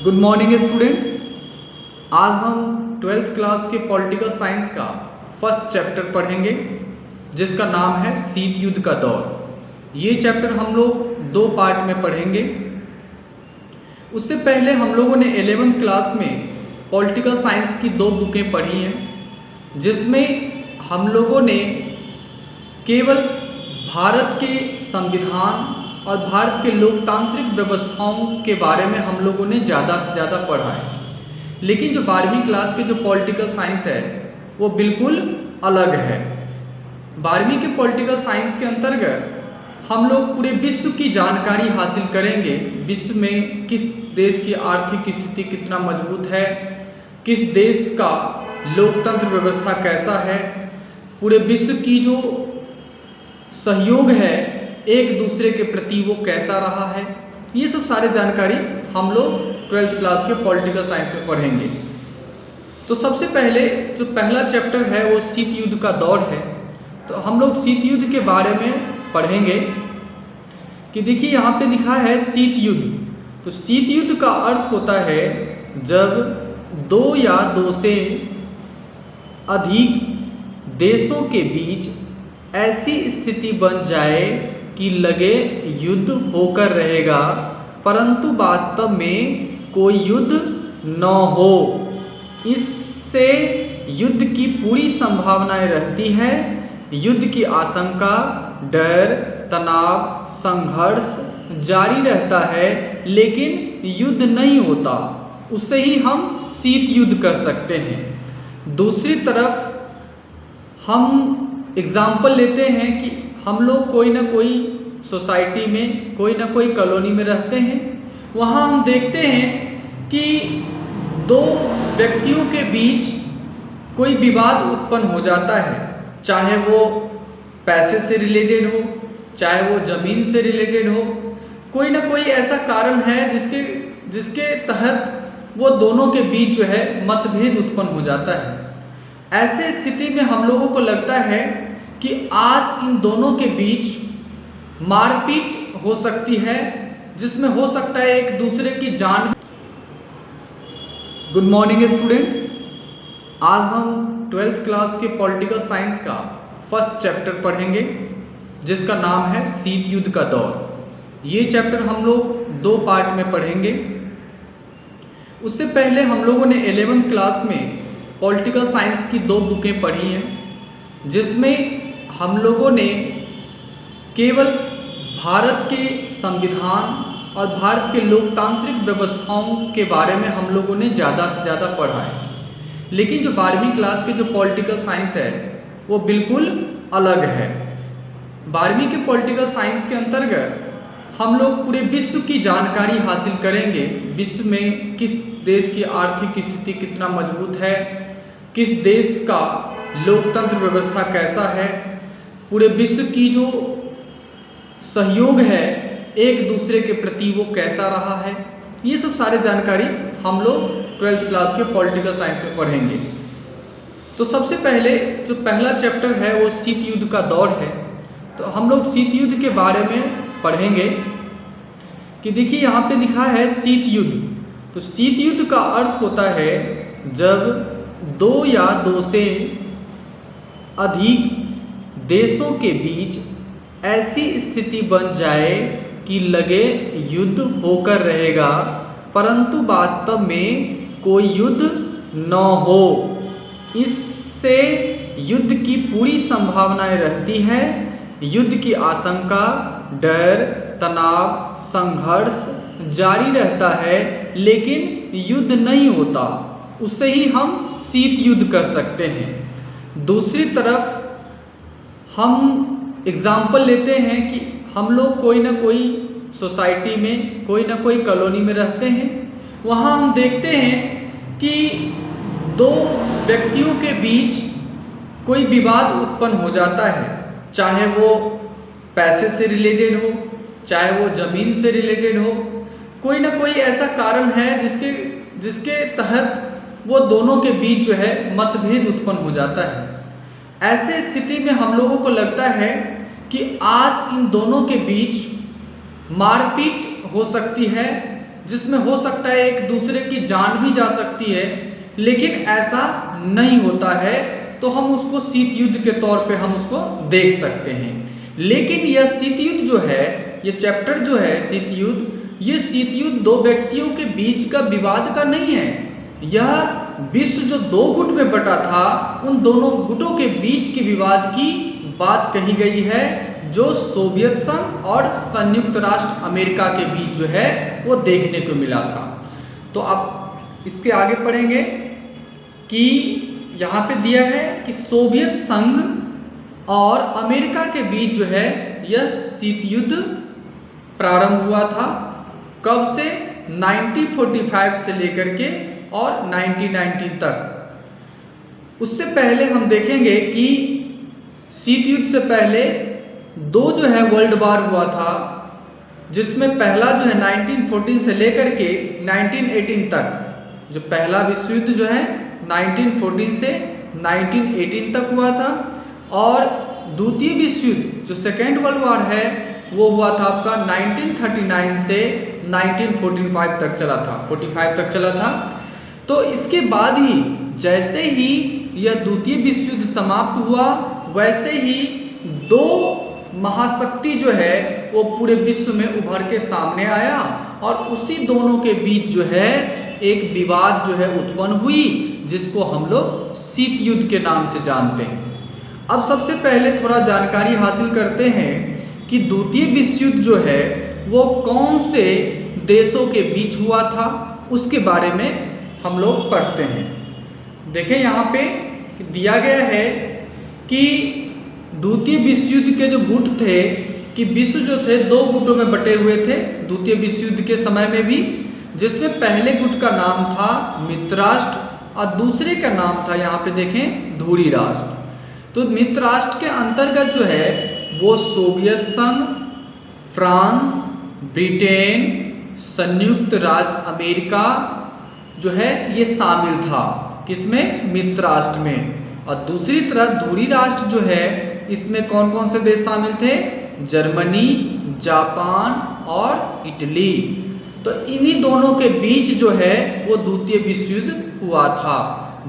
Good morning student. आज हम 12th class के पॉलिटिकल साइंस का फर्स्ट चैप्टर पढ़ेंगे जिसका नाम है शीत युद्ध का दौर। ये चैप्टर हम लोग दो पार्ट में पढ़ेंगे। उससे पहले हम लोगों ने 11th क्लास में पॉलिटिकल साइंस की दो बुकें पढ़ी हैं जिसमें हम लोगों ने केवल भारत के संविधान और भारत के लोकतांत्रिक व्यवस्थाओं के बारे में हम लोगों ने ज़्यादा से ज़्यादा पढ़ा है। लेकिन जो 12वीं क्लास के जो पॉलिटिकल साइंस है वो बिल्कुल अलग है। 12वीं के पॉलिटिकल साइंस के अंतर्गत हम लोग पूरे विश्व की जानकारी हासिल करेंगे। विश्व में किस देश की आर्थिक स्थिति कितना मजबूत है, किस देश का लोकतंत्र व्यवस्था कैसा है, पूरे विश्व की जो सहयोग है एक दूसरे के प्रति वो कैसा रहा है, ये सब सारे जानकारी हम लोग 12th क्लास के पॉलिटिकल साइंस में पढ़ेंगे। तो सबसे पहले जो पहला चैप्टर है वो शीत युद्ध का दौर है। तो हम लोग शीत युद्ध के बारे में पढ़ेंगे कि देखिए यहाँ पे लिखा है शीत युद्ध। तो शीत युद्ध का अर्थ होता है जब दो या दो से अधिक देशों के बीच ऐसी स्थिति बन जाए कि लगे युद्ध होकर रहेगा परंतु वास्तव में कोई युद्ध न हो। इससे युद्ध की पूरी संभावनाएं रहती है। युद्ध की आशंका, डर, तनाव, संघर्ष जारी रहता है लेकिन युद्ध नहीं होता। उससे ही हम शीत युद्ध कर सकते हैं। दूसरी तरफ हम एग्जाम्पल लेते हैं कि हम लोग कोई ना कोई सोसाइटी में, कोई ना कोई कॉलोनी में रहते हैं। वहाँ हम देखते हैं कि दो व्यक्तियों के बीच कोई विवाद उत्पन्न हो जाता है, चाहे वो पैसे से रिलेटेड हो, चाहे वो ज़मीन से रिलेटेड हो। कोई ना कोई ऐसा कारण है जिसके तहत वो दोनों के बीच जो है मतभेद उत्पन्न हो जाता है। ऐसे स्थिति में हम लोगों को लगता है कि आज इन दोनों के बीच मारपीट हो सकती है जिसमें हो सकता है एक दूसरे की जान। Good morning student. आज हम 12th क्लास के पॉलिटिकल साइंस का फर्स्ट चैप्टर पढ़ेंगे जिसका नाम है शीत युद्ध का दौर। ये चैप्टर हम लोग दो पार्ट में पढ़ेंगे। उससे पहले हम लोगों ने 11th क्लास में पॉलिटिकल साइंस की दो बुकें पढ़ी हैं जिसमें हम लोगों ने केवल भारत के संविधान और भारत के लोकतांत्रिक व्यवस्थाओं के बारे में हम लोगों ने ज़्यादा से ज़्यादा पढ़ा है। लेकिन जो 12वीं क्लास के जो पॉलिटिकल साइंस है वो बिल्कुल अलग है। 12वीं के पॉलिटिकल साइंस के अंतर्गत हम लोग पूरे विश्व की जानकारी हासिल करेंगे। विश्व में किस देश की आर्थिक स्थिति कितना मजबूत है, किस देश का लोकतंत्र व्यवस्था कैसा है, पूरे विश्व की जो सहयोग है एक दूसरे के प्रति वो कैसा रहा है, ये सब सारे जानकारी हम लोग 12th क्लास के पॉलिटिकल साइंस में पढ़ेंगे। तो सबसे पहले जो पहला चैप्टर है वो शीत युद्ध का दौर है। तो हम लोग शीत युद्ध के बारे में पढ़ेंगे कि देखिए यहाँ पे लिखा है शीत युद्ध। तो शीत युद्ध का अर्थ होता है जब दो या दो से अधिक देशों के बीच ऐसी स्थिति बन जाए कि लगे युद्ध होकर रहेगा परंतु वास्तव में कोई युद्ध न हो। इससे युद्ध की पूरी संभावनाएं रहती है। युद्ध की आशंका, डर, तनाव, संघर्ष जारी रहता है लेकिन युद्ध नहीं होता। उससे ही हम शीत युद्ध कर सकते हैं। दूसरी तरफ हम एग्जाम्पल लेते हैं कि हम लोग कोई ना कोई सोसाइटी में, कोई ना कोई कॉलोनी में रहते हैं। वहाँ हम देखते हैं कि दो व्यक्तियों के बीच कोई विवाद उत्पन्न हो जाता है, चाहे वो पैसे से रिलेटेड हो, चाहे वो ज़मीन से रिलेटेड हो। कोई ना कोई ऐसा कारण है जिसके तहत वो दोनों के बीच जो है मतभेद उत्पन्न हो जाता है। ऐसे स्थिति में हम लोगों को लगता है कि आज इन दोनों के बीच मारपीट हो सकती है जिसमें हो सकता है एक दूसरे की जान भी जा सकती है, लेकिन ऐसा नहीं होता है, तो हम उसको शीत युद्ध के तौर पे हम उसको देख सकते हैं। लेकिन यह शीत युद्ध जो है, ये चैप्टर जो है शीत युद्ध, ये शीत युद्ध दो व्यक्तियों के बीच का विवाद का नहीं है। यह विश्व जो दो गुट में बटा था, उन दोनों गुटों के बीच के विवाद की बात कही गई है, जो सोवियत संघ और संयुक्त राष्ट्र अमेरिका के बीच जो है वो देखने को मिला था। तो अब इसके आगे पढ़ेंगे कि यहाँ पे दिया है कि सोवियत संघ और अमेरिका के बीच जो है यह शीत युद्ध प्रारंभ हुआ था। कब से? 1945 से लेकर के और 1919 तक। उससे पहले हम देखेंगे कि शीत युद्ध से पहले दो जो है वर्ल्ड वार हुआ था, जिसमें पहला जो है 1914 से लेकर के 1918 तक, जो पहला विश्व युद्ध जो है 1914 से 1918 तक हुआ था, और द्वितीय विश्व युद्ध जो सेकेंड वर्ल्ड वार है वो हुआ था आपका 1939 से 1945 तक चला था, 45 तक चला था। तो इसके बाद ही जैसे ही यह द्वितीय विश्व युद्ध समाप्त हुआ, वैसे ही दो महाशक्ति जो है वो पूरे विश्व में उभर के सामने आया, और उसी दोनों के बीच जो है एक विवाद जो है उत्पन्न हुई, जिसको हम लोग शीत युद्ध के नाम से जानते हैं। अब सबसे पहले थोड़ा जानकारी हासिल करते हैं कि द्वितीय विश्व युद्ध जो है वो कौन से देशों के बीच हुआ था, उसके बारे में हम लोग पढ़ते हैं। देखें यहाँ पे दिया गया है कि द्वितीय विश्व युद्ध के जो गुट थे, कि विश्व जो थे दो गुटों में बटे हुए थे द्वितीय विश्व युद्ध के समय में भी, जिसमें पहले गुट का नाम था मित्र राष्ट्र और दूसरे का नाम था यहाँ पे देखें धुरी राष्ट्र। तो मित्र राष्ट्र के अंतर्गत जो है वो सोवियत संघ, फ्रांस, ब्रिटेन, संयुक्त राष्ट्र अमेरिका जो है ये शामिल था, किसमें? मित्र राष्ट्र में। और दूसरी तरफ धुरी राष्ट्र जो है, इसमें कौन कौन से देश शामिल थे? जर्मनी, जापान और इटली। तो इन्हीं दोनों के बीच जो है वो द्वितीय विश्व युद्ध हुआ था,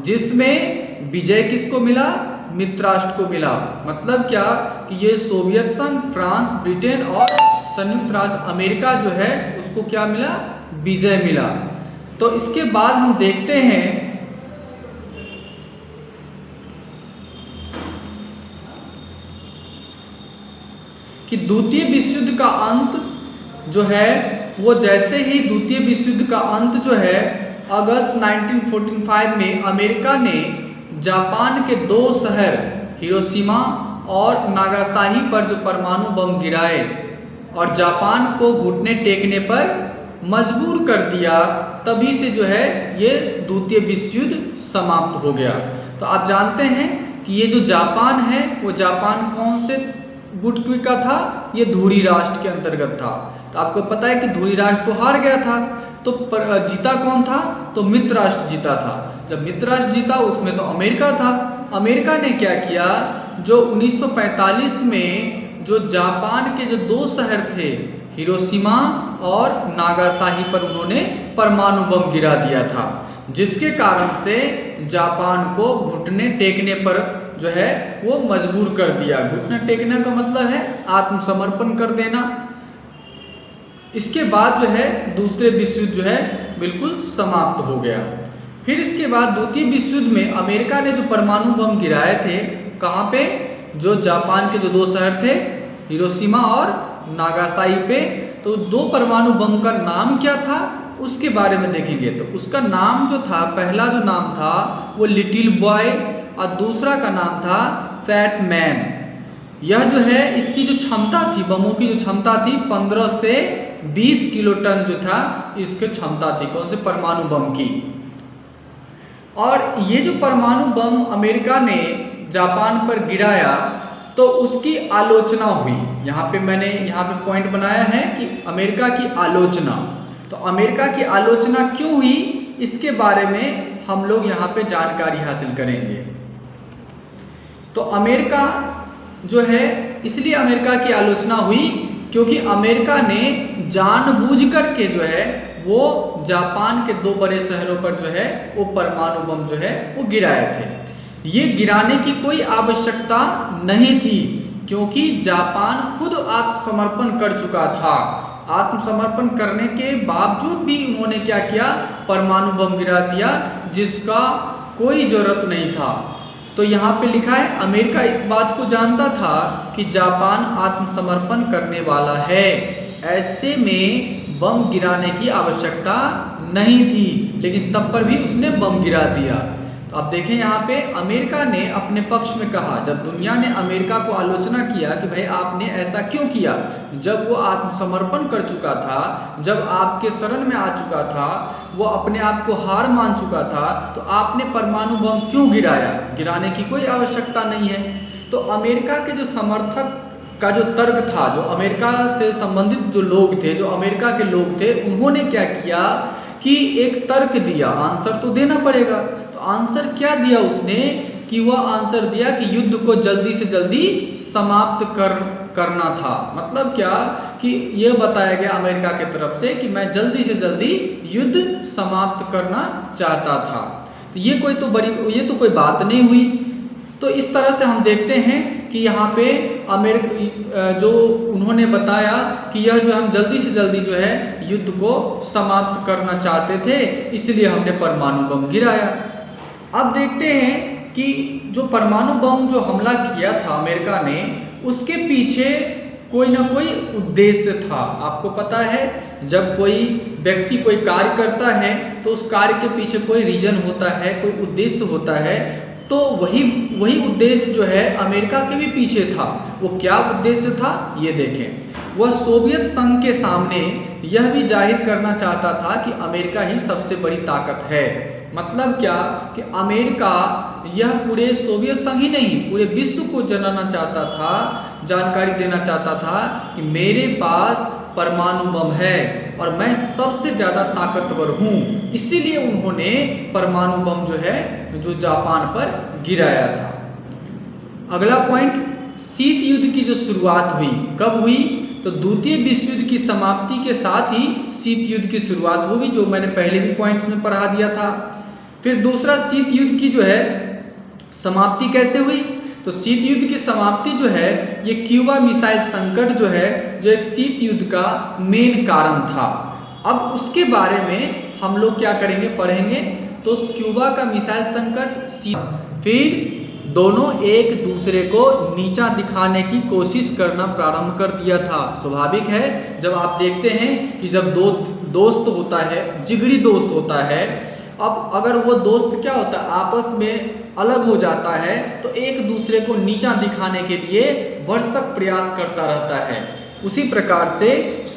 जिसमें विजय किसको मिला? मित्र राष्ट्र को मिला। मतलब क्या कि ये सोवियत संघ, फ्रांस, ब्रिटेन और संयुक्त राष्ट्र अमेरिका जो है उसको क्या मिला? विजय मिला। तो इसके बाद हम देखते हैं कि द्वितीय विश्व युद्ध का अंत जो है वो, जैसे ही द्वितीय विश्व युद्ध का अंत जो है अगस्त 1945 में अमेरिका ने जापान के दो शहर हिरोशिमा और नागासाकी पर जो परमाणु बम गिराए और जापान को घुटने टेकने पर मजबूर कर दिया, तभी से जो है ये द्वितीय विश्व युद्ध समाप्त हो गया। तो आप जानते हैं कि ये जो जापान है वो जापान कौन से गुट का था? ये धुरी राष्ट्र के अंतर्गत था। तो आपको पता है कि धुरी राष्ट्र तो हार गया था, तो जीता कौन था? तो मित्र राष्ट्र जीता था। जब मित्र राष्ट्र जीता उसमें तो अमेरिका था। अमेरिका ने क्या किया? जो 1945 में जो जापान के जो दो शहर थे हिरोशिमा और नागासाकी पर उन्होंने परमाणु बम गिरा दिया था, जिसके कारण से जापान को घुटने टेकने पर जो है वो मजबूर कर दिया। घुटने टेकने का मतलब है आत्मसमर्पण कर देना। इसके बाद जो है दूसरे विश्व युद्ध जो है बिल्कुल समाप्त हो गया। फिर इसके बाद द्वितीय विश्व युद्ध में अमेरिका ने जो परमाणु बम गिराए थे, कहाँ पे? जो जापान के जो दो शहर थे हिरोशिमा और नागासाकी पे। तो दो परमाणु बम का नाम क्या था उसके बारे में देखेंगे। तो उसका नाम जो था, पहला जो नाम था वो लिटिल बॉय और दूसरा का नाम था फैट मैन। यह जो है इसकी जो क्षमता थी, बमों की जो क्षमता थी 15 से 20 किलो टन जो था इसकी क्षमता थी। कौन से? परमाणु बम की। और ये जो परमाणु बम अमेरिका ने जापान पर गिराया तो उसकी आलोचना हुई। यहाँ पे मैंने पॉइंट बनाया है कि अमेरिका की आलोचना। तो अमेरिका की आलोचना क्यों हुई इसके बारे में हम लोग यहाँ पे जानकारी हासिल करेंगे। तो अमेरिका जो है, इसलिए अमेरिका की आलोचना हुई क्योंकि अमेरिका ने जानबूझ करके जो है वो जापान के 2 बड़े शहरों पर जो है वो परमाणु बम जो है वो गिराए थे। ये गिराने की कोई आवश्यकता नहीं थी, क्योंकि जापान खुद आत्मसमर्पण कर चुका था। आत्मसमर्पण करने के बावजूद भी उन्होंने क्या किया, परमाणु बम गिरा दिया, जिसका कोई जरूरत नहीं था। तो यहाँ पे लिखा है अमेरिका इस बात को जानता था कि जापान आत्मसमर्पण करने वाला है, ऐसे में बम गिराने की आवश्यकता नहीं थी, लेकिन तब पर भी उसने बम गिरा दिया। तो अब देखें यहाँ पे अमेरिका ने अपने पक्ष में कहा, जब दुनिया ने अमेरिका को आलोचना किया कि भाई आपने ऐसा क्यों किया, जब वो आत्मसमर्पण कर चुका था, जब आपके शरण में आ चुका था, वो अपने आप को हार मान चुका था, तो आपने परमाणु बम क्यों गिराया? गिराने की कोई आवश्यकता नहीं है। तो अमेरिका के जो समर्थक का जो तर्क था, जो अमेरिका से संबंधित जो लोग थे, जो अमेरिका के लोग थे, उन्होंने क्या किया कि एक तर्क दिया, आंसर तो देना पड़ेगा। तो आंसर क्या दिया उसने कि वह आंसर दिया कि युद्ध को जल्दी से जल्दी समाप्त करना था। मतलब क्या कि यह बताया गया अमेरिका की तरफ से कि मैं जल्दी से जल्दी युद्ध समाप्त करना चाहता था। तो ये कोई बात नहीं हुई। तो इस तरह से हम देखते हैं कि यहाँ पे अमेरिका जो उन्होंने बताया कि यह जो हम जल्दी से जल्दी जो है युद्ध को समाप्त करना चाहते थे, इसलिए हमने परमाणु बम गिराया। अब देखते हैं कि जो परमाणु बम जो हमला किया था अमेरिका ने, उसके पीछे कोई ना कोई उद्देश्य था। आपको पता है जब कोई व्यक्ति कोई कार्य करता है तो उस कार्य के पीछे कोई रीजन होता है, कोई उद्देश्य होता है। तो वही उद्देश्य जो है अमेरिका के भी पीछे था। वो क्या उद्देश्य था ये देखें। वह सोवियत संघ के सामने यह भी जाहिर करना चाहता था कि अमेरिका ही सबसे बड़ी ताकत है। मतलब क्या कि अमेरिका यह पूरे सोवियत संघ ही नहीं, पूरे विश्व को जनाना चाहता था, जानकारी देना चाहता था कि मेरे पास परमाणु बम है और मैं सबसे ज़्यादा ताकतवर हूँ। इसीलिए उन्होंने परमाणु बम जो है जो जापान पर गिराया था। अगला पॉइंट, शीत युद्ध की जो शुरुआत हुई, कब हुई? तो द्वितीय विश्व युद्ध की समाप्ति के साथ ही शीत युद्ध की शुरुआत होगी, जो मैंने पहले भी पॉइंट्स में पढ़ा दिया था। फिर दूसरा, शीत युद्ध की जो है समाप्ति कैसे हुई? तो शीत युद्ध की समाप्ति जो है ये क्यूबा मिसाइल संकट जो है, जो एक शीत युद्ध का मेन कारण था। अब उसके बारे में हम लोग क्या करेंगे, पढ़ेंगे। तो क्यूबा का मिसाइल संकट, फिर दोनों एक दूसरे को नीचा दिखाने की कोशिश करना प्रारंभ कर दिया था। स्वाभाविक है, जब आप देखते हैं कि जब दो दोस्त होता है, जिगरी दोस्त होता है, अब अगर वो दोस्त क्या होता है आपस में अलग हो जाता है तो एक दूसरे को नीचा दिखाने के लिए भरसक प्रयास करता रहता है। उसी प्रकार से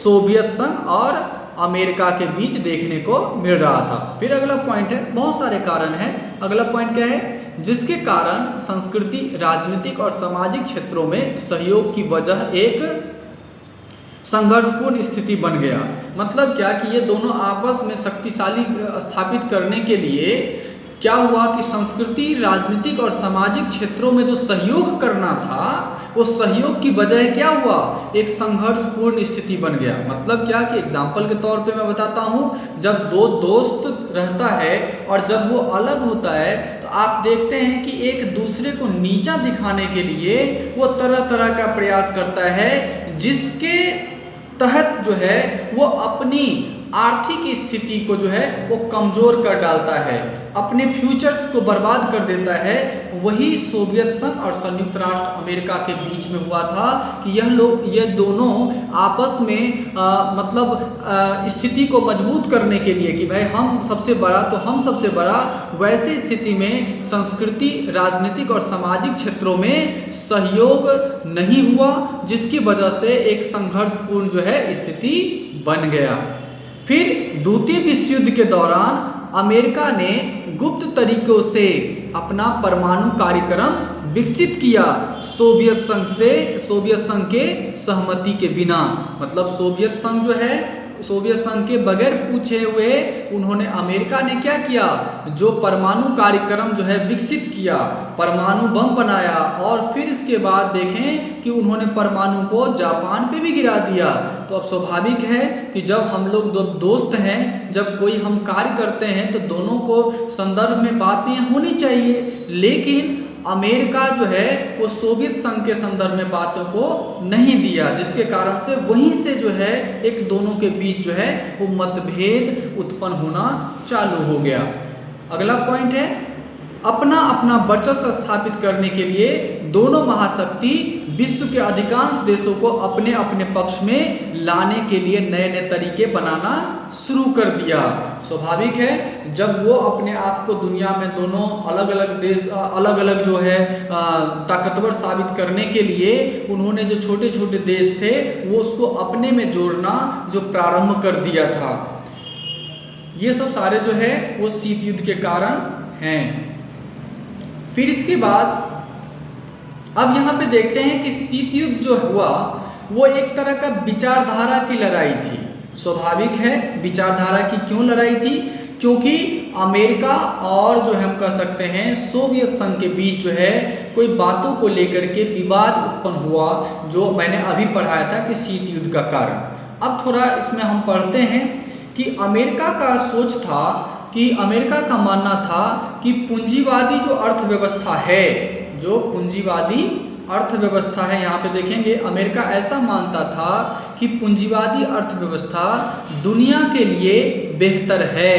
सोवियत संघ और अमेरिका के बीच देखने को मिल रहा था। फिर अगला पॉइंट है, बहुत सारे कारण हैं। अगला पॉइंट क्या है? जिसके कारण संस्कृति, राजनीतिक और सामाजिक क्षेत्रों में सहयोग की वजह एक संघर्षपूर्ण स्थिति बन गया। मतलब क्या कि ये दोनों आपस में शक्तिशाली स्थापित करने के लिए क्या हुआ कि संस्कृति, राजनीतिक और सामाजिक क्षेत्रों में जो सहयोग करना था, वो सहयोग की बजाय क्या हुआ, एक संघर्षपूर्ण स्थिति बन गया। मतलब क्या कि एग्जाम्पल के तौर पे मैं बताता हूँ, जब दो दोस्त रहता है और जब वो अलग होता है तो आप देखते हैं कि एक दूसरे को नीचा दिखाने के लिए वो तरह तरह का प्रयास करता है, जिसके तहत जो है वो अपनी आर्थिक स्थिति को जो है वो कमजोर कर डालता है, अपने फ्यूचर्स को बर्बाद कर देता है। वही सोवियत संघ और संयुक्त राष्ट्र अमेरिका के बीच में हुआ था कि ये दोनों आपस में स्थिति को मजबूत करने के लिए कि भाई हम सबसे बड़ा तो हम सबसे बड़ा, वैसे स्थिति में संस्कृति, राजनीतिक और सामाजिक क्षेत्रों में सहयोग नहीं हुआ, जिसकी वजह से एक संघर्षपूर्ण जो है स्थिति बन गया। फिर द्वितीय विश्व युद्ध के दौरान अमेरिका ने गुप्त तरीकों से अपना परमाणु कार्यक्रम विकसित किया, सोवियत संघ के सहमति के बिना। मतलब सोवियत संघ जो है सोवियत संघ के बगैर पूछे हुए उन्होंने, अमेरिका ने क्या किया, जो परमाणु कार्यक्रम जो है विकसित किया, परमाणु बम बनाया, और फिर इसके बाद देखें कि उन्होंने परमाणु को जापान पे भी गिरा दिया। तो अब स्वाभाविक है कि जब हम लोग दो दोस्त हैं, जब कोई हम कार्य करते हैं तो दोनों को संदर्भ में बातें होनी चाहिए, लेकिन अमेरिका जो है वो सोवियत संघ के संदर्भ में बातों को नहीं दिया, जिसके कारण से वहीं से जो है एक दोनों के बीच जो है वो मतभेद उत्पन्न होना चालू हो गया। अगला पॉइंट है, अपना अपना वर्चस्व स्थापित करने के लिए दोनों महाशक्ति विश्व के अधिकांश देशों को अपने अपने पक्ष में लाने के लिए नए नए तरीके बनाना शुरू कर दिया। स्वाभाविक है, जब वो अपने आप को दुनिया में दोनों अलग अलग देश अलग अलग जो है ताकतवर साबित करने के लिए उन्होंने जो छोटे छोटे देश थे वो उसको अपने में जोड़ना जो प्रारंभ कर दिया था। ये सब सारे जो है वो शीत युद्ध के कारण हैं। फिर इसके बाद अब यहाँ पे देखते हैं कि शीत युद्ध जो हुआ वो एक तरह का विचारधारा की लड़ाई थी। स्वाभाविक है, विचारधारा की क्यों लड़ाई थी, क्योंकि अमेरिका और जो हम कह सकते हैं सोवियत संघ के बीच जो है कोई बातों को लेकर के विवाद उत्पन्न हुआ, जो मैंने अभी पढ़ाया था कि शीत युद्ध का कारण। अब थोड़ा इसमें हम पढ़ते हैं कि अमेरिका का सोच था कि अमेरिका का मानना था कि पूंजीवादी जो अर्थव्यवस्था है, जो पूंजीवादी अर्थव्यवस्था है, यहाँ पे देखेंगे अमेरिका ऐसा मानता था कि पूंजीवादी अर्थव्यवस्था दुनिया के लिए बेहतर है,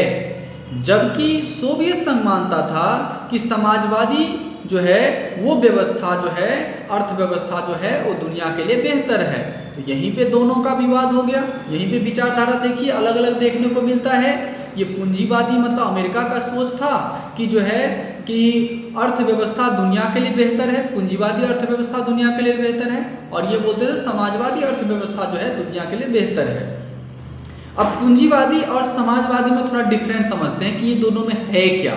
जबकि सोवियत संघ मानता था कि समाजवादी जो है वो व्यवस्था जो है अर्थव्यवस्था जो है वो दुनिया के लिए बेहतर है। तो यहीं पे दोनों का विवाद हो गया, यहीं पे विचारधारा देखिए अलग अलग देखने को मिलता है। ये पूंजीवादी मतलब अमेरिका का सोच था कि जो है कि अर्थव्यवस्था दुनिया के लिए बेहतर है, पूंजीवादी अर्थव्यवस्था दुनिया के लिए बेहतर है, और ये बोलते थे समाजवादी अर्थव्यवस्था जो है दुनिया के लिए बेहतर है। अब पूंजीवादी और समाजवादी में थोड़ा डिफरेंस समझते हैं कि ये दोनों में है क्या।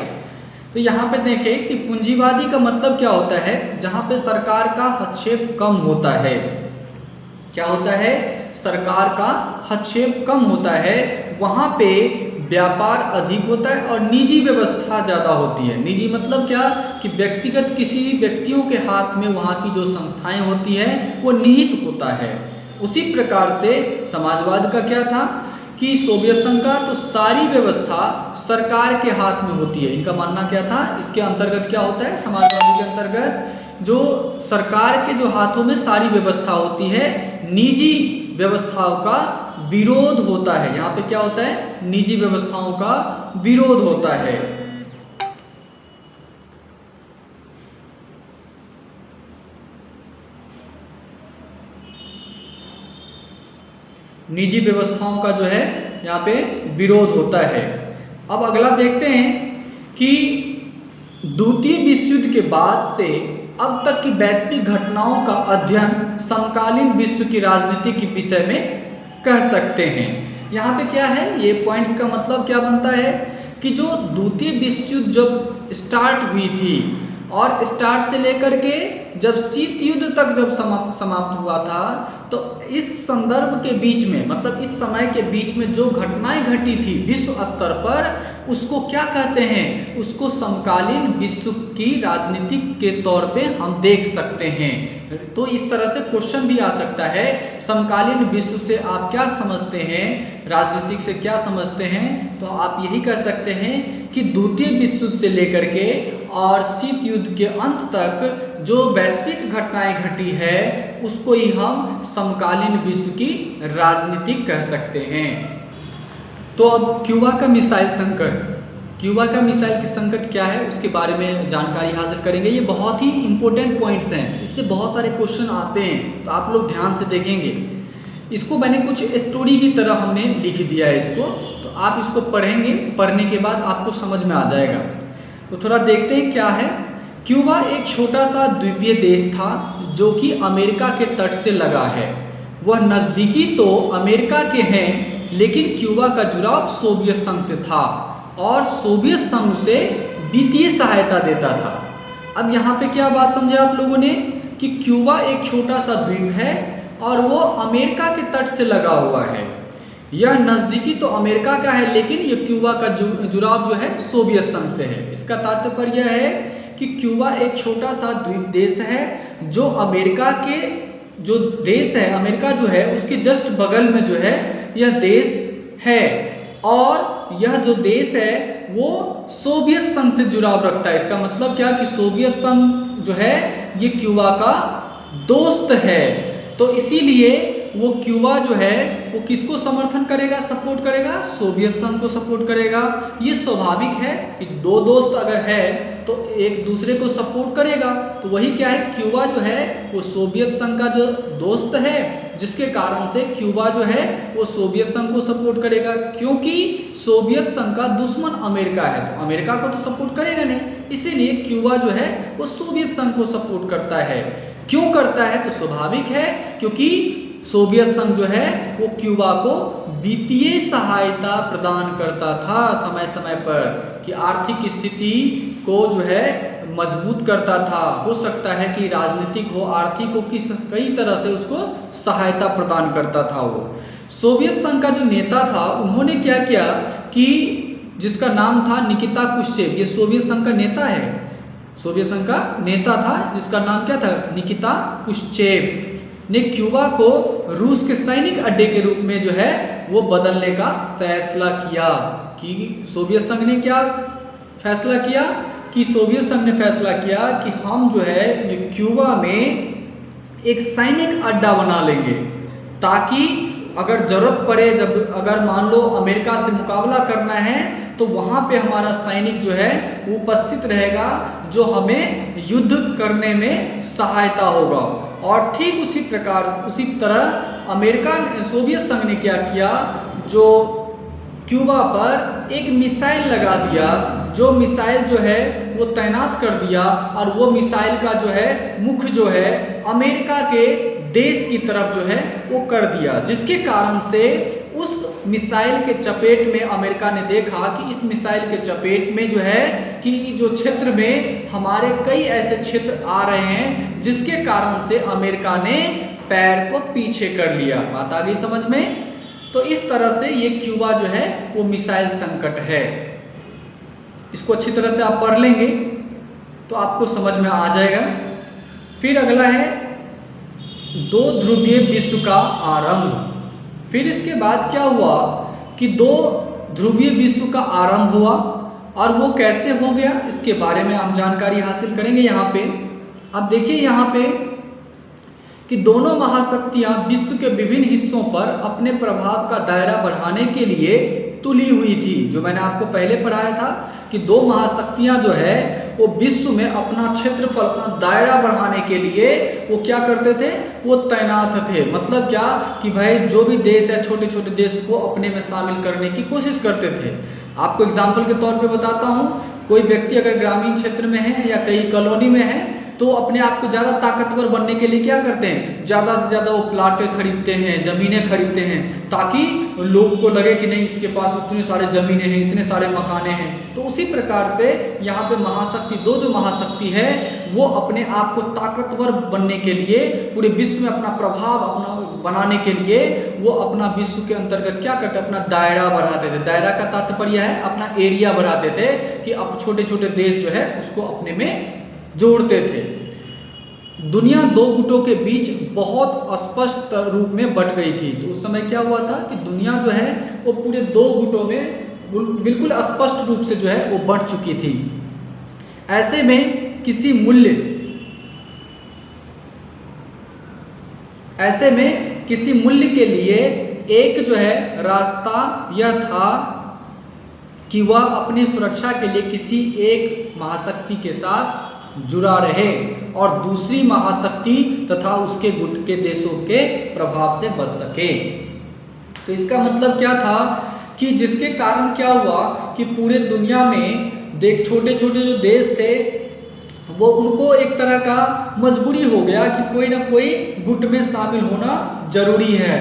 तो यहाँ पे देखें कि पूंजीवादी का मतलब क्या होता है, जहाँ पे सरकार का हस्तक्षेप कम होता है। क्या होता है, सरकार का हस्तक्षेप कम होता है, वहाँ पे व्यापार अधिक होता है और निजी व्यवस्था ज़्यादा होती है। निजी मतलब क्या कि व्यक्तिगत किसी व्यक्तियों के हाथ में वहाँ की जो संस्थाएं होती है वो निहित होता है। उसी प्रकार से समाजवाद का क्या था कि सोवियत संघ का तो सारी व्यवस्था सरकार के हाथ में होती है। इनका मानना क्या था, इसके अंतर्गत क्या होता है, समाजवादी के अंतर्गत जो सरकार के जो हाथों में सारी व्यवस्था होती है, निजी व्यवस्थाओं का विरोध होता है। यहाँ पे क्या होता है, निजी व्यवस्थाओं का विरोध होता है। निजी व्यवस्थाओं का जो है यहाँ पे विरोध होता है। अब अगला देखते हैं कि द्वितीय विश्व युद्ध के बाद से अब तक की वैश्विक घटनाओं का अध्ययन समकालीन विश्व की राजनीति के विषय में कह सकते हैं। यहाँ पे क्या है, ये पॉइंट्स का मतलब क्या बनता है कि जो द्वितीय विश्व युद्ध जब स्टार्ट हुई थी और स्टार्ट से लेकर के जब शीत युद्ध तक जब समाप्त हुआ था, तो इस संदर्भ के बीच में मतलब इस समय के बीच में जो घटनाएं घटी थी विश्व स्तर पर, उसको क्या कहते हैं, उसको समकालीन विश्व की राजनीति के तौर पे हम देख सकते हैं। तो इस तरह से क्वेश्चन भी आ सकता है, समकालीन विश्व से आप क्या समझते हैं, राजनीतिक से क्या समझते हैं। तो आप यही कह सकते हैं कि द्वितीय विश्व युद्ध से लेकर के और शीत युद्ध के अंत तक जो वैश्विक घटनाएं घटी है उसको ही हम समकालीन विश्व की राजनीति कह सकते हैं। तो अब क्यूबा का मिसाइल संकट, क्यूबा का मिसाइल के संकट क्या है उसके बारे में जानकारी हासिल करेंगे। ये बहुत ही इंपॉर्टेंट पॉइंट्स हैं, इससे बहुत सारे क्वेश्चन आते हैं, तो आप लोग ध्यान से देखेंगे। इसको मैंने कुछ स्टोरी की तरह हमने लिख दिया है इसको, तो आप इसको पढ़ेंगे, पढ़ने के बाद आपको समझ में आ जाएगा। तो थोड़ा देखते हैं क्या है। क्यूबा एक छोटा सा द्वीपीय देश था जो कि अमेरिका के तट से लगा है। वह नज़दीकी तो अमेरिका के हैं, लेकिन क्यूबा का जुड़ाव सोवियत संघ से था और सोवियत संघ उसे वित्तीय सहायता देता था। अब यहाँ पे क्या बात समझे आप लोगों ने कि क्यूबा एक छोटा सा द्वीप है और वो अमेरिका के तट से लगा हुआ है। यह नज़दीकी तो अमेरिका का है, लेकिन ये क्यूबा का जुड़ाव जो है सोवियत संघ से है। इसका तात्पर्य यह है कि क्यूबा एक छोटा सा द्वीप देश है जो अमेरिका के जो देश है, अमेरिका जो है उसके जस्ट बगल में जो है यह देश है, और यह जो देश है वो सोवियत संघ से जुड़ाव रखता है। इसका मतलब क्या कि सोवियत संघ जो है ये क्यूबा का दोस्त है। तो इसीलिए वो क्यूबा जो है वो किसको समर्थन करेगा, सपोर्ट करेगा, सोवियत संघ को सपोर्ट करेगा। ये स्वाभाविक है कि दो दोस्त अगर है तो एक दूसरे को सपोर्ट करेगा। तो वही क्या है, क्यूबा जो है वो सोवियत संघ का जो दोस्त है, जिसके कारण से क्यूबा जो है वो सोवियत संघ को सपोर्ट करेगा, क्योंकि सोवियत संघ का दुश्मन अमेरिका है, तो अमेरिका को तो सपोर्ट करेगा नहीं। इसीलिए क्यूबा जो है वो सोवियत संघ को सपोर्ट करता है। क्यों करता है, तो स्वाभाविक है क्योंकि सोवियत संघ जो है वो क्यूबा को वित्तीय सहायता प्रदान करता था समय समय पर, कि आर्थिक स्थिति को जो है मजबूत करता था। हो सकता है कि राजनीतिक हो, आर्थिक हो, कई तरह से उसको सहायता प्रदान करता था। वो सोवियत संघ का जो नेता था उन्होंने क्या किया कि जिसका नाम था निकिता क्रुश्चेव, ये सोवियत संघ का नेता है, सोवियत संघ का नेता था जिसका नाम क्या था, निकिता क्रुश्चेव ने क्यूबा को रूस के सैनिक अड्डे के रूप में जो है वो बदलने का फैसला किया। कि सोवियत संघ ने क्या फैसला किया कि सोवियत संघ ने फैसला किया कि हम जो है ये क्यूबा में एक सैनिक अड्डा बना लेंगे, ताकि अगर जरूरत पड़े, जब अगर मान लो अमेरिका से मुकाबला करना है तो वहाँ पे हमारा सैनिक जो है वो उपस्थित रहेगा, जो हमें युद्ध करने में सहायता होगा। और ठीक उसी प्रकार उसी तरह अमेरिका सोवियत संघ ने क्या किया, जो क्यूबा पर एक मिसाइल लगा दिया, जो मिसाइल जो है वो तैनात कर दिया, और वो मिसाइल का जो है मुख जो है अमेरिका के देश की तरफ जो है वो कर दिया, जिसके कारण से उस मिसाइल के चपेट में अमेरिका ने देखा कि इस मिसाइल के चपेट में जो है कि जो क्षेत्र में हमारे कई ऐसे क्षेत्र आ रहे हैं, जिसके कारण से अमेरिका ने पैर को पीछे कर लिया। बात आ गई समझ में। तो इस तरह से ये क्यूबा जो है वो मिसाइल संकट है। इसको अच्छी तरह से आप पढ़ लेंगे तो आपको समझ में आ जाएगा। फिर अगला है दो ध्रुवीय विश्व का आरंभ। फिर इसके बाद क्या हुआ कि दो ध्रुवीय विश्व का आरंभ हुआ, और वो कैसे हो गया इसके बारे में हम जानकारी हासिल करेंगे। यहाँ पे अब देखिए यहाँ पे कि दोनों महाशक्तियाँ विश्व के विभिन्न हिस्सों पर अपने प्रभाव का दायरा बढ़ाने के लिए तुली हुई थी। जो मैंने आपको पहले पढ़ाया था कि दो महाशक्तियाँ जो है वो विश्व में अपना क्षेत्रफल, अपना दायरा बढ़ाने के लिए वो क्या करते थे, वो तैनात थे। मतलब क्या कि भाई जो भी देश है, छोटे छोटे देश को अपने में शामिल करने की कोशिश करते थे। आपको एग्जाम्पल के तौर पे बताता हूँ, कोई व्यक्ति अगर ग्रामीण क्षेत्र में है या कहीं कॉलोनी में है तो अपने आप को ज़्यादा ताकतवर बनने के लिए क्या करते हैं, ज़्यादा से ज़्यादा वो प्लाटें खरीदते हैं, ज़मीनें खरीदते हैं, ताकि लोगों को लगे कि नहीं इसके पास इतने सारे ज़मीनें हैं, इतने सारे मकाने हैं। तो उसी प्रकार से यहाँ पे महाशक्ति, दो जो महाशक्ति है वो अपने आप को ताकतवर बनने के लिए, पूरे विश्व में अपना प्रभाव अपना बनाने के लिए वो अपना विश्व के अंतर्गत क्या करते, अपना दायरा बढ़ाते थे। दायरा का तात्पर्य है अपना एरिया बढ़ाते थे, कि अब छोटे छोटे देश जो है उसको अपने में जोड़ते थे। दुनिया दो गुटों के बीच बहुत स्पष्ट रूप में बट गई थी। तो उस समय क्या हुआ था कि दुनिया जो है वो पूरे दो गुटों में बिल्कुल स्पष्ट रूप से जो है वो बट चुकी थी। ऐसे में किसी मूल्य के लिए एक जो है रास्ता यह था कि वह अपनी सुरक्षा के लिए किसी एक महाशक्ति के साथ जुड़ा रहे और दूसरी महाशक्ति तथा उसके गुट के देशों के प्रभाव से बच सके। तो इसका मतलब क्या था कि जिसके कारण क्या हुआ कि पूरे दुनिया में छोटे छोटे जो देश थे वो उनको एक तरह का मजबूरी हो गया कि कोई ना कोई गुट में शामिल होना जरूरी है,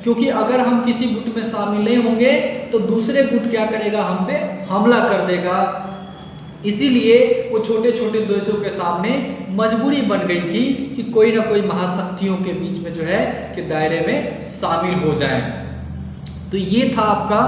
क्योंकि अगर हम किसी गुट में शामिल नहीं होंगे तो दूसरे गुट क्या करेगा, हम पे हमला कर देगा। इसीलिए वो छोटे छोटे देशों के सामने मजबूरी बन गई थी कि कोई ना कोई महाशक्तियों के बीच में जो है कि दायरे में शामिल हो जाए। तो ये था आपका